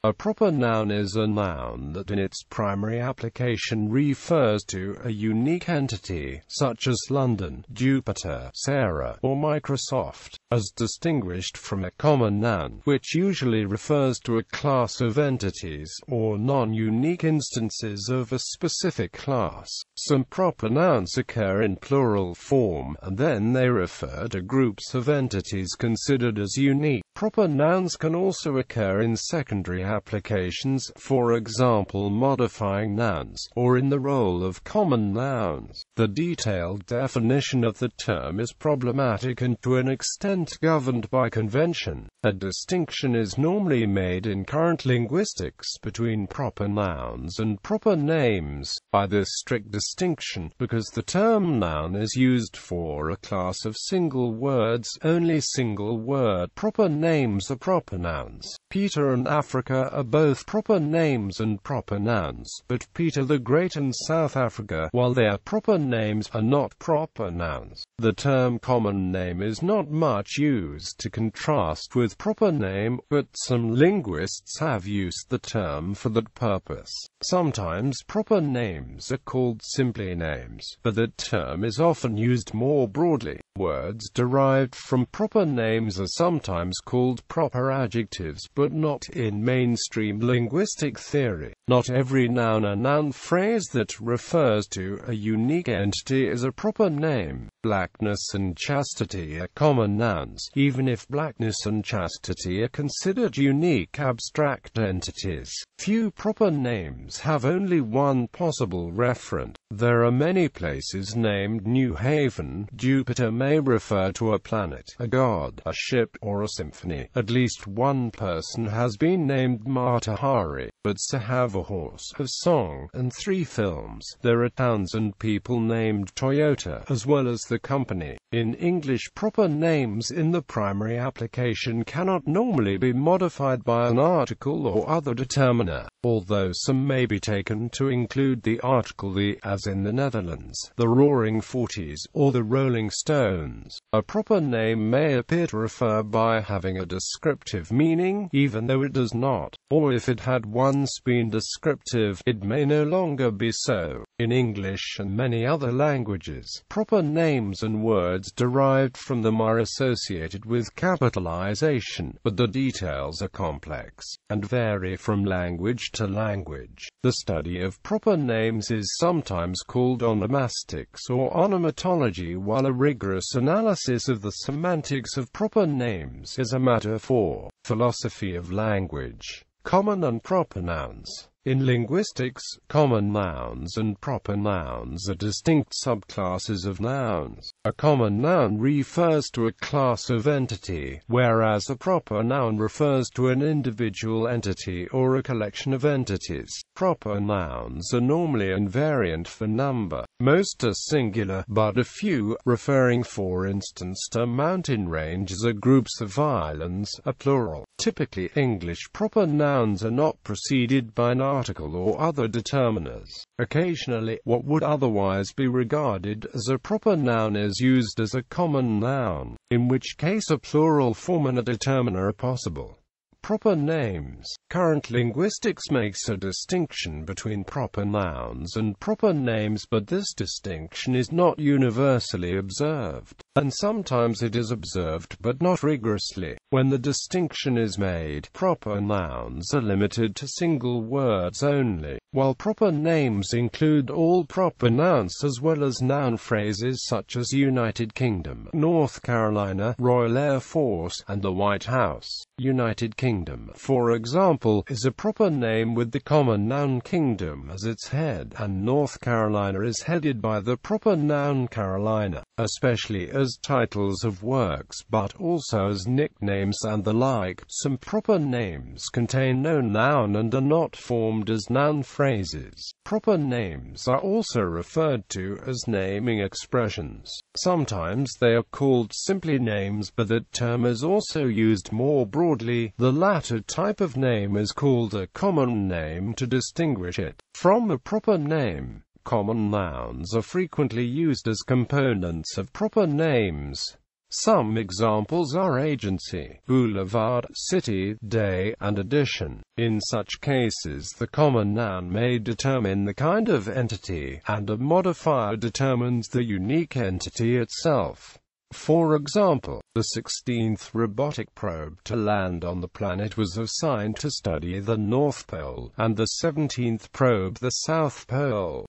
A proper noun is a noun that in its primary application refers to a unique entity, such as London, Jupiter, Sarah, or Microsoft, as distinguished from a common noun, which usually refers to a class of entities, or non-unique instances of a specific class. Some proper nouns occur in plural form, and then they refer to groups of entities considered as unique. Proper nouns can also occur in secondary applications, for example modifying nouns, or in the role of common nouns. The detailed definition of the term is problematic and to an extent governed by convention. A distinction is normally made in current linguistics between proper nouns and proper names. By this strict distinction, because the term noun is used for a class of single words, only single-word proper names are proper nouns. Peter and Africa are both proper names and proper nouns, but Peter the Great and South Africa, while they are proper names, are not proper nouns. The term common name is not much used to contrast with proper name, but some linguists have used the term for that purpose. Sometimes proper names are called simply names, but that term is often used more broadly. Words derived from proper names are sometimes called proper adjectives, but not in mainstream linguistic theory. Not every noun or noun phrase that refers to a unique entity is a proper name. Blackness and chastity are common nouns, even if blackness and chastity are considered unique abstract entities. Few proper names have only one possible referent. There are many places named New Haven. Jupiter may refer to a planet, a god, a ship, or a symphony. At least one person has been named Mata Hari, but to have a horse, a song, and 3 films. There are towns and people named Toyota, as well as the company. In English, proper names in the primary application cannot normally be modified by an article or other determiner, although some may be taken to include the article the, as in the Netherlands, the Roaring Forties, or the Rolling Stones. A proper name may appear to refer by having a descriptive meaning, even though it does not, or if it had once been descriptive, it may no longer be so. In English and many other languages, proper names and words derived from them are associated with capitalization, but the details are complex, and vary from language to language. The study of proper names is sometimes called onomastics or onomatology, while a rigorous analysis of the semantics of proper names is a matter for philosophy of language. Common and proper nouns. In linguistics, common nouns and proper nouns are distinct subclasses of nouns. A common noun refers to a class of entity, whereas a proper noun refers to an individual entity or a collection of entities. Proper nouns are normally invariant for number. Most are singular, but a few, referring for instance to mountain ranges or groups of islands, are plural. Typically English proper nouns are not preceded by an article or other determiners. Occasionally, what would otherwise be regarded as a proper noun is used as a common noun, in which case a plural form and a determiner are possible. Proper names. Current linguistics makes a distinction between proper nouns and proper names, but this distinction is not universally observed, and sometimes it is observed but not rigorously. When the distinction is made, proper nouns are limited to single words only, while proper names include all proper nouns as well as noun phrases such as United Kingdom, North Carolina, Royal Air Force, and the White House. United Kingdom, for example, is a proper name with the common noun kingdom as its head, and North Carolina is headed by the proper noun Carolina, especially as titles of works but also as nicknames and the like. Some proper names contain no noun and are not formed as noun phrases. Proper names are also referred to as naming expressions. Sometimes they are called simply names, but that term is also used more broadly. The latter type of name is called a common name to distinguish it from a proper name. Common nouns are frequently used as components of proper names. Some examples are agency, boulevard, city, day, and edition. In such cases, the common noun may determine the kind of entity, and a modifier determines the unique entity itself. For example, the 16th robotic probe to land on the planet was assigned to study the North Pole, and the 17th probe the South Pole.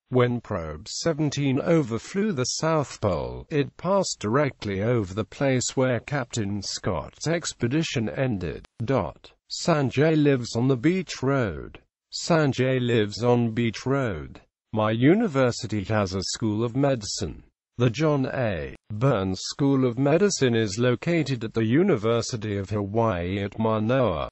When probe 17 overflew the South Pole, it passed directly over the place where Captain Scott's expedition ended. Sanjay lives on the beach road. Sanjay lives on Beach Road. My university has a school of medicine. The John A. Burns School of Medicine is located at the University of Hawaii at Manoa.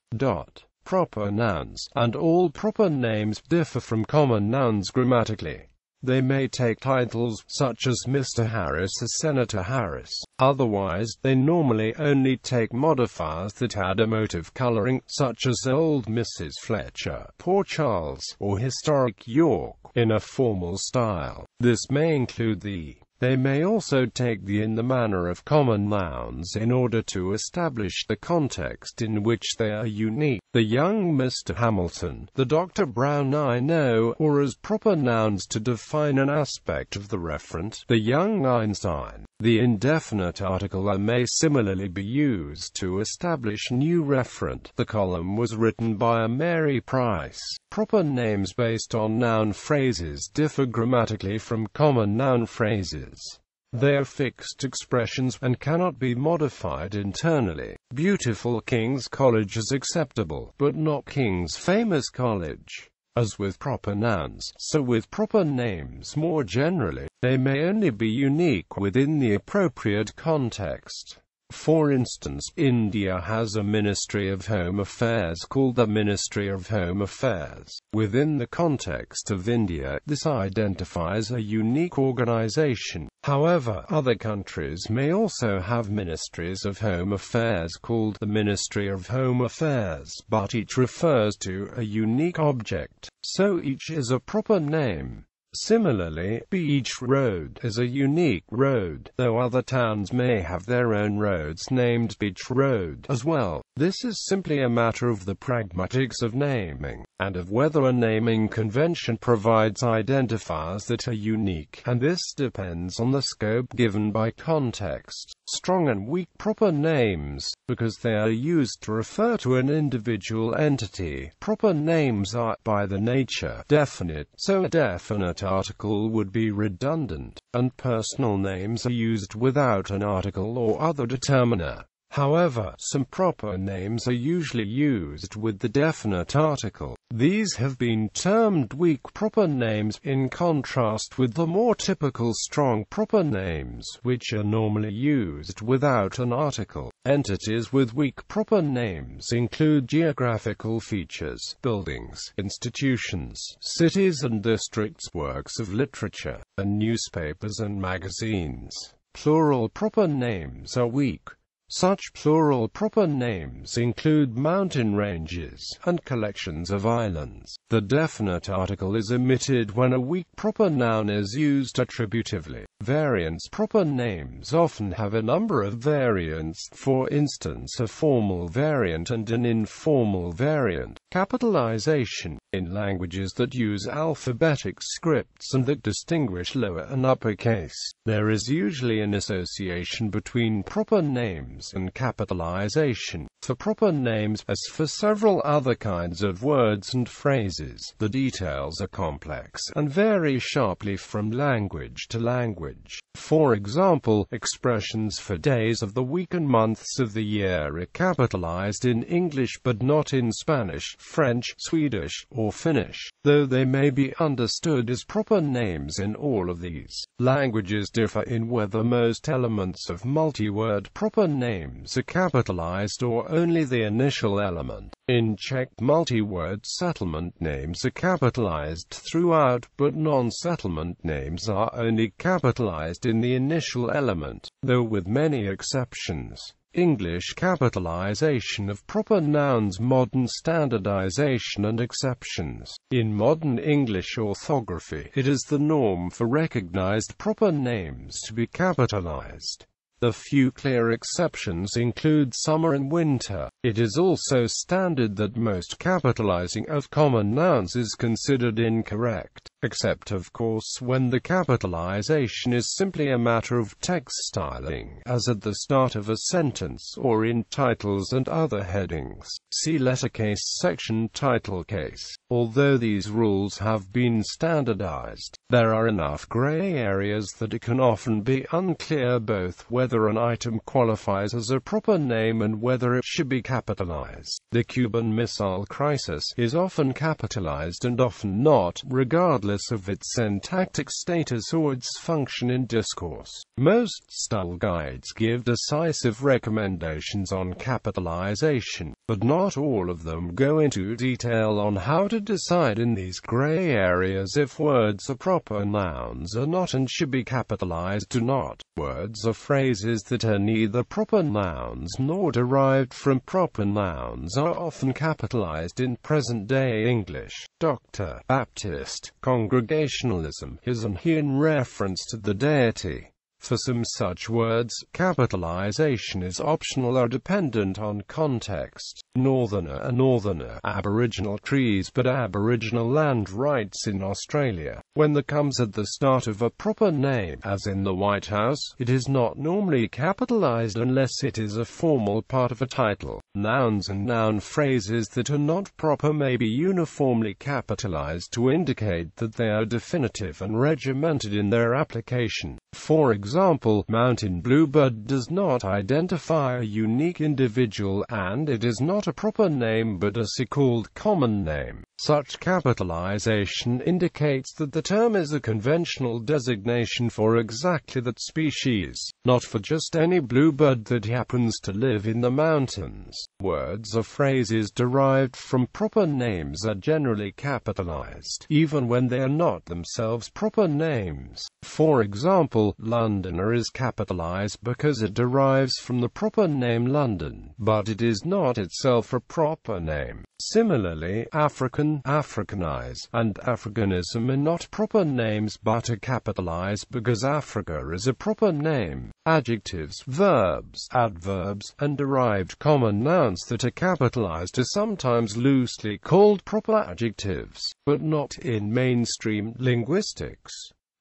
Proper nouns, and all proper names, differ from common nouns grammatically. They may take titles, such as Mr. Harris or Senator Harris. Otherwise, they normally only take modifiers that add emotive coloring, such as old Mrs. Fletcher, poor Charles, or historic York, in a formal style. This may include the. They may also take the in the manner of common nouns in order to establish the context in which they are unique. The young Mr. Hamilton, the Dr. Brown I know, or as proper nouns to define an aspect of the referent, the young Einstein. The indefinite article may similarly be used to establish new referent. The column was written by a Mary Price. Proper names based on noun phrases differ grammatically from common noun phrases. They are fixed expressions, and cannot be modified internally. Beautiful King's College is acceptable, but not King's Famous College. As with proper nouns, so with proper names more generally, they may only be unique within the appropriate context. For instance, India has a Ministry of Home Affairs called the Ministry of Home Affairs. Within the context of India, this identifies a unique organization. However, other countries may also have ministries of home affairs called the Ministry of Home Affairs, but each refers to a unique object, so each is a proper name. Similarly, Beach Road is a unique road, though other towns may have their own roads named Beach Road as well. This is simply a matter of the pragmatics of naming, and of whether a naming convention provides identifiers that are unique, and this depends on the scope given by context. Strong and weak proper names, because they are used to refer to an individual entity. Proper names are, by their nature, definite, so a definite article would be redundant, and personal names are used without an article or other determiner. However, some proper names are usually used with the definite article. These have been termed weak proper names, in contrast with the more typical strong proper names, which are normally used without an article. Entities with weak proper names include geographical features, buildings, institutions, cities and districts, works of literature, and newspapers and magazines. Plural proper names are weak. Such plural proper names include mountain ranges, and collections of islands. The definite article is omitted when a weak proper noun is used attributively. Variants proper names often have a number of variants, for instance a formal variant and an informal variant. Capitalization. In languages that use alphabetic scripts and that distinguish lower and uppercase, there is usually an association between proper names and capitalization. For proper names, as for several other kinds of words and phrases, the details are complex and vary sharply from language to language. For example, expressions for days of the week and months of the year are capitalized in English but not in Spanish, French, Swedish, or Finnish, though they may be understood as proper names in all of these languages. Differ in whether most elements of multi-word proper names are capitalized or only the initial element. In Czech, multi-word settlement names are capitalized throughout, but non-settlement names are only capitalized in the initial element, though with many exceptions. English capitalization of proper nouns. Modern standardization and exceptions. In modern English orthography, it is the norm for recognized proper names to be capitalized. A few clear exceptions include summer and winter. It is also standard that most capitalizing of common nouns is considered incorrect, except of course when the capitalization is simply a matter of text styling, as at the start of a sentence or in titles and other headings. See letter case section title case. Although these rules have been standardized, there are enough gray areas that it can often be unclear both whether an item qualifies as a proper name and whether it should be capitalized. The Cuban Missile Crisis is often capitalized and often not, regardless of its syntactic status or its function in discourse. Most style guides give decisive recommendations on capitalization, but not all of them go into detail on how to decide in these gray areas if words are proper nouns or not and should be capitalized or not. Words or phrases that are neither proper nouns nor derived from proper nouns are often capitalized in present-day English. Dr. Baptist, Congregationalism, his and he in reference to the deity. For some such words, capitalization is optional or dependent on context. Northerner, Aboriginal trees but Aboriginal land rights in Australia. When the comes at the start of a proper name, as in the White House, it is not normally capitalized unless it is a formal part of a title. Nouns and noun phrases that are not proper may be uniformly capitalized to indicate that they are definitive and regimented in their application. For example, mountain bluebird does not identify a unique individual, and it is not a proper name but a so-called common name. Such capitalization indicates that the term is a conventional designation for exactly that species, not for just any bluebird that happens to live in the mountains. Words or phrases derived from proper names are generally capitalized, even when they are not themselves proper names. For example, Londoner is capitalized because it derives from the proper name London, but it is not itself a proper name. Similarly, African, Africanize, and Africanism are not proper names but are capitalized because Africa is a proper name. Adjectives, verbs, adverbs, and derived common nouns that are capitalized are sometimes loosely called proper adjectives, but not in mainstream linguistics.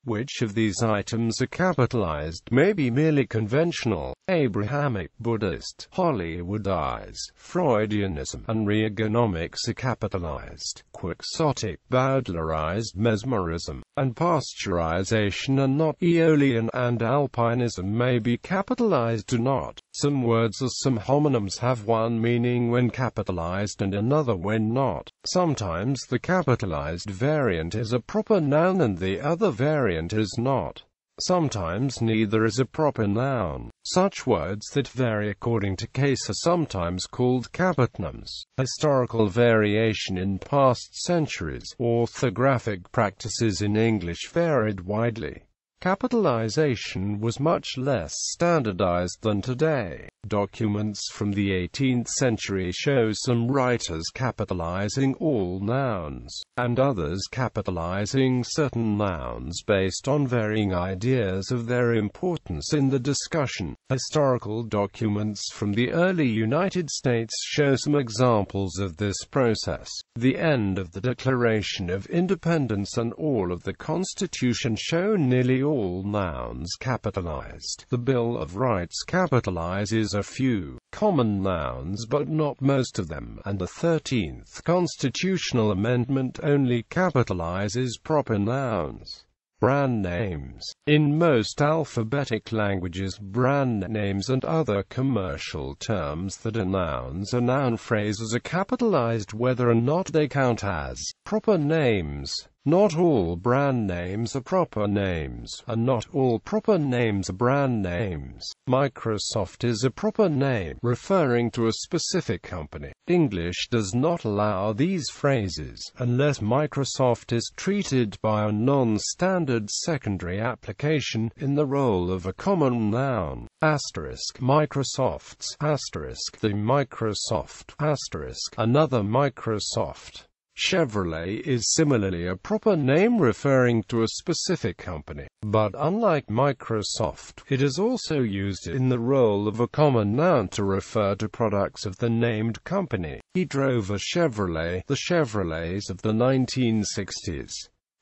Which of these items are capitalized may be merely conventional. Abrahamic, Buddhist, Hollywoodize, Freudianism, and Reaganomics are capitalized. Quixotic, Bowdlerized, Mesmerism, and Pasteurization are not. Aeolian and Alpinism may be capitalized or not. Some words or some homonyms have one meaning when capitalized and another when not. Sometimes the capitalized variant is a proper noun and the other variant is not. Sometimes neither is a proper noun. Such words that vary according to case are sometimes called capitonyms. Historical variation in past centuries. Orthographic practices in English varied widely. Capitalization was much less standardized than today. Documents from the 18th century show some writers capitalizing all nouns, and others capitalizing certain nouns based on varying ideas of their importance in the discussion. Historical documents from the early United States show some examples of this process. The end of the Declaration of Independence and all of the Constitution show nearly all nouns capitalized. The Bill of Rights capitalizes a few common nouns but not most of them, and the 13th Constitutional Amendment only capitalizes proper nouns. Brand names. In most alphabetic languages, brand names and other commercial terms that are nouns or noun phrases are capitalized whether or not they count as proper names. Not all brand names are proper names, and not all proper names are brand names. Microsoft is a proper name, referring to a specific company. English does not allow these phrases, unless Microsoft is treated by a non-standard secondary application, in the role of a common noun. Asterisk Microsoft's, asterisk the Microsoft, asterisk another Microsoft. Chevrolet is similarly a proper name referring to a specific company, but unlike Microsoft, it is also used in the role of a common noun to refer to products of the named company. He drove a Chevrolet, the Chevrolets of the 1960s.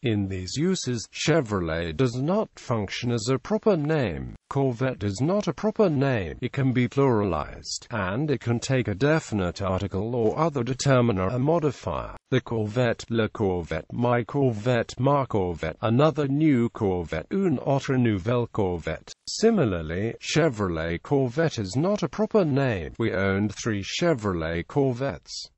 In these uses, Chevrolet does not function as a proper name. Corvette is not a proper name. It can be pluralized, and it can take a definite article or other determiner or modifier. The Corvette, le Corvette, my Corvette, ma Corvette, another new Corvette, une autre nouvelle Corvette. Similarly, Chevrolet Corvette is not a proper name. We owned 3 Chevrolet Corvettes.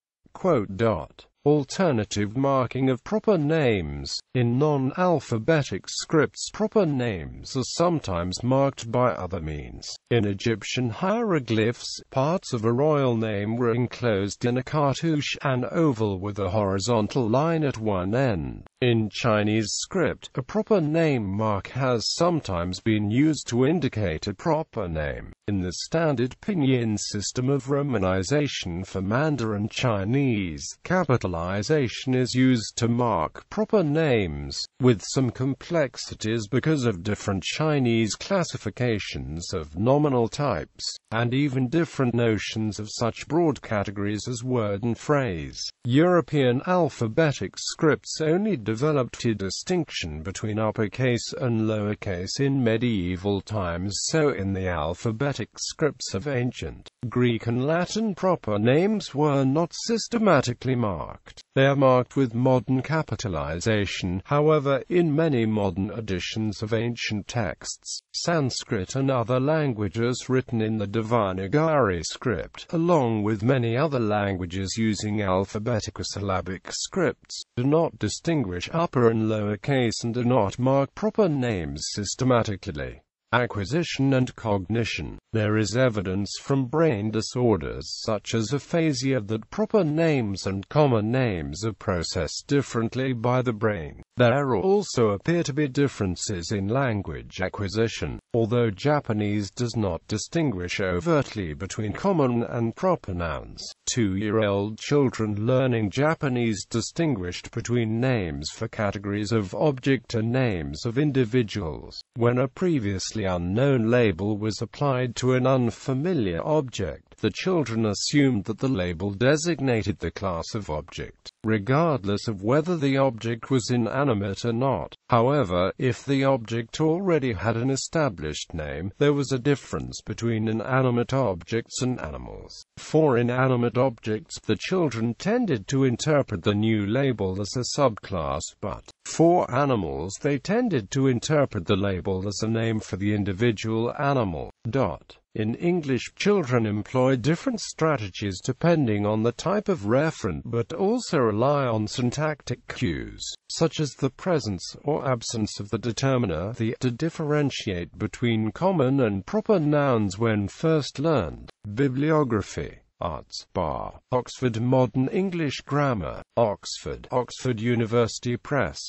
Alternative marking of proper names. In non-alphabetic scripts, proper names are sometimes marked by other means. In Egyptian hieroglyphs, parts of a royal name were enclosed in a cartouche, an oval with a horizontal line at one end. In Chinese script, a proper name mark has sometimes been used to indicate a proper name. In the standard pinyin system of romanization for Mandarin Chinese, capitalization is used to mark proper names, with some complexities because of different Chinese classifications of nominal types, and even different notions of such broad categories as word and phrase. European alphabetic scripts only developed a distinction between uppercase and lowercase in medieval times, so in the alphabetic scripts of ancient Greek and Latin, proper names were not systematically marked. They are marked with modern capitalization. However, in many modern editions of ancient texts, Sanskrit and other languages written in the Devanagari script, along with many other languages using alphabetic or syllabic scripts, do not distinguish upper and lower case and do not mark proper names systematically. Acquisition and cognition. There is evidence from brain disorders such as aphasia that proper names and common names are processed differently by the brain. There also appear to be differences in language acquisition, although Japanese does not distinguish overtly between common and proper nouns. 2-year-old children learning Japanese distinguished between names for categories of object and names of individuals. When a previously unknown label was applied to an unfamiliar object, the children assumed that the label designated the class of object, regardless of whether the object was inanimate or not. However, if the object already had an established name, there was a difference between inanimate objects and animals. For inanimate objects, the children tended to interpret the new label as a subclass, but for animals they tended to interpret the label as a name for the individual animal. In English, children employ different strategies depending on the type of referent, but also rely on syntactic cues, such as the presence or absence of the determiner, to differentiate between common and proper nouns when first learned. Bibliography. Arts. Bar. Oxford Modern English Grammar. Oxford. Oxford University Press.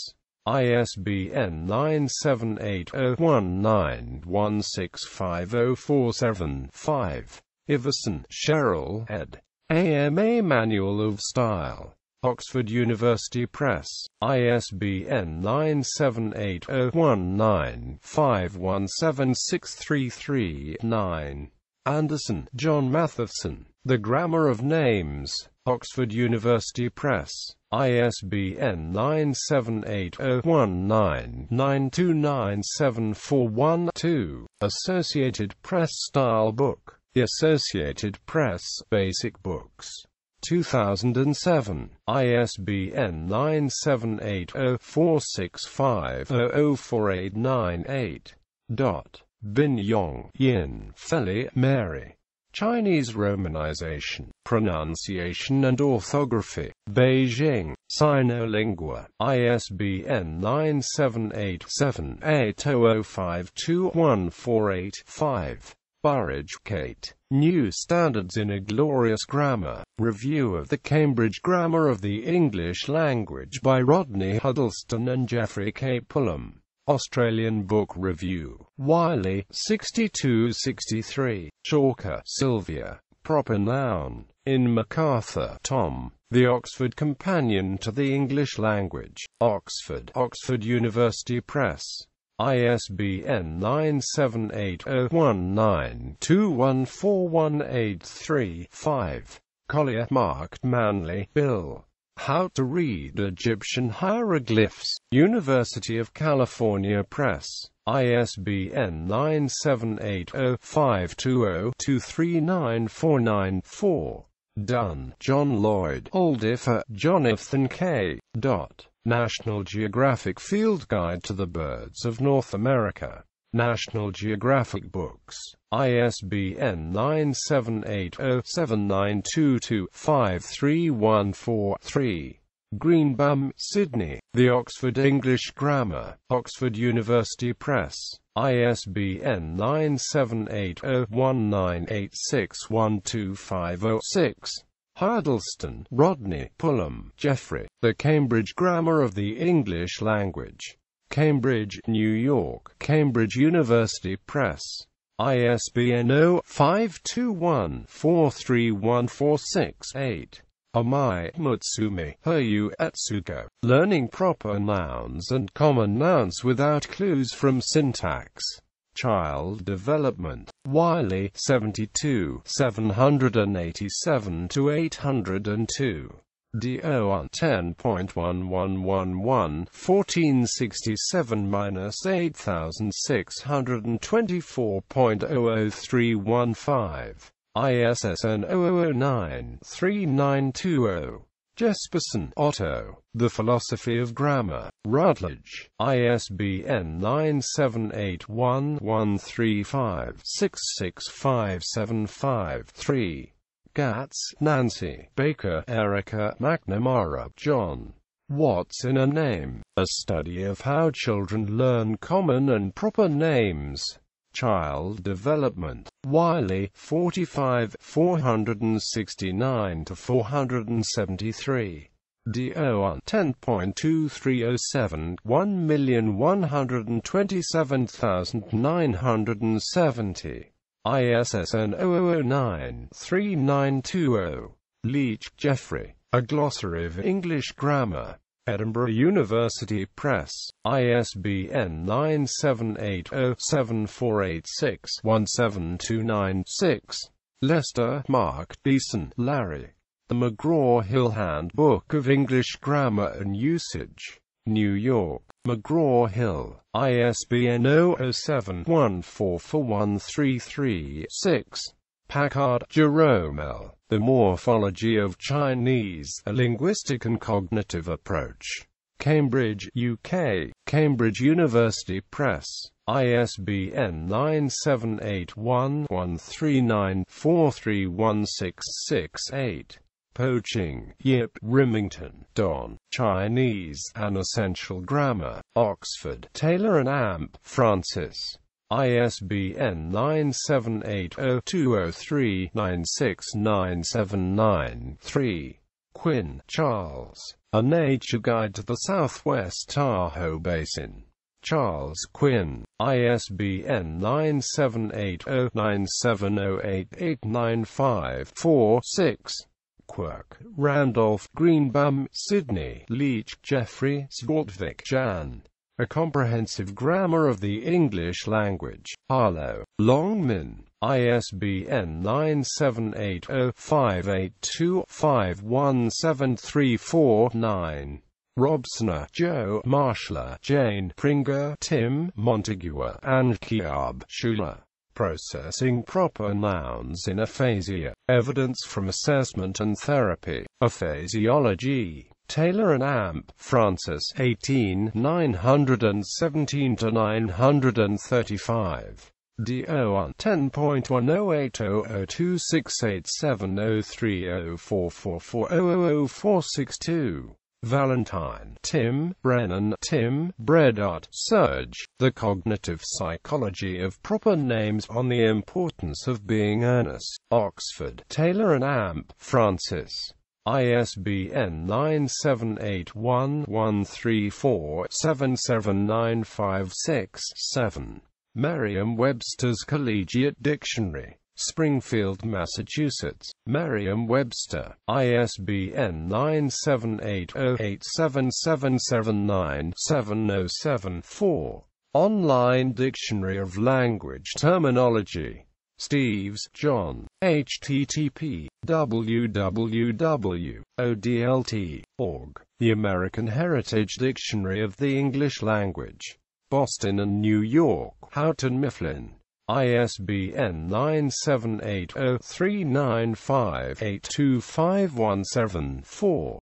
ISBN 978-019-165047-5. Iverson, Cheryl, ed. AMA Manual of Style. Oxford University Press. ISBN 978-019-517633-9. Anderson, John Matheson. The Grammar of Names. Oxford University Press. ISBN 978-019-929741-2. Associated Press Style Book. The Associated Press, Basic Books. 2007. ISBN 978-0-465-00489-8. Bin Yong, Yin, Feli, Mary. Chinese Romanization, Pronunciation and Orthography. Beijing, Sinolingua. ISBN 978-780052148-5. Burridge, Kate. New Standards in a Glorious Grammar. Review of the Cambridge Grammar of the English Language by Rodney Huddleston and Geoffrey K. Pullum. Australian Book Review. Wiley, 62-63. Chalker, Sylvia. Proper Noun. In MacArthur, Tom. The Oxford Companion to the English Language. Oxford. Oxford University Press. ISBN 978-019-214183-5. Collier, Mark, Manley, Bill. How to Read Egyptian Hieroglyphs. University of California Press. ISBN 978-0520-239494. Dunn, John Lloyd, Aldifer, Jonathan K. National Geographic Field Guide to the Birds of North America. National Geographic Books. ISBN 978-07922-53143. Greenbaum, Sydney. The Oxford English Grammar. Oxford University Press. ISBN 978-019861250-6. Huddleston, Rodney, Pullum, Geoffrey. The Cambridge Grammar of the English Language. Cambridge, New York. Cambridge University Press. ISBN 0-521-43146-8. Amai, Mutsumi, Hiryu, Etsuko. Learning Proper Nouns and Common Nouns Without Clues from Syntax. Child Development. Wiley, 72, 787-802. DO 10.1111, 1467-8624.00315. ISSN 0009-3920. Jesperson, Otto. The Philosophy of Grammar. Routledge. ISBN 978-1135-66575-3. Gatz, Nancy. Baker, Erica. McNamara, John. What's in a Name? A Study of How Children Learn Common and Proper Names. Child Development. Wiley, 45, 469-473. DO 10.2307, 1127970. ISSN 0009-3920. Leach, Geoffrey. A Glossary of English Grammar. Edinburgh University Press. ISBN 978-07486-17296. Leicester, Mark, Deason, Larry. The McGraw-Hill Handbook of English Grammar and Usage. New York. McGraw-Hill. ISBN 0-07-144133-6. Packard, Jerome L. The Morphology of Chinese, A Linguistic and Cognitive Approach. Cambridge, UK. Cambridge University Press. ISBN 978-1139-43166-8. Poaching, Yip, Rimington, Don. Chinese, An Essential Grammar. Oxford. Taylor and Amp, Francis. ISBN 978-0203-96979-3. Quinn, Charles. A Nature Guide to the Southwest Tahoe Basin. Charles Quinn. ISBN 978-09708895-4-6. Quirk, Randolph, Greenbaum, Sydney, Leach, Geoffrey, Swartvik, Jan. A Comprehensive Grammar of the English Language. Harlow, Longman. ISBN 978-0582-51734-9. Robsner, Joe, Marshall, Jane, Pringer, Tim, Montague, and Kiab, Schuler. Processing Proper Nouns in Aphasia. Evidence from Assessment and Therapy. Aphasiology. Taylor and Amp, Francis, 18, 917-935. DO 10.10802687030444000462. Valentine, Tim, Brennan, Tim, Bredart, Serge. The Cognitive Psychology of Proper Names on the Importance of Being Earnest. Oxford. Taylor and Amp, Francis. ISBN 978-1134-77956-7. Merriam-Webster's Collegiate Dictionary. Springfield, Massachusetts. Merriam-Webster, ISBN 978-0877779-707-4. Online Dictionary of Language Terminology. Steves, John. http://www.odlt.org. The American Heritage Dictionary of the English Language. Boston and New York. Houghton Mifflin. ISBN 978-0395-82517-4.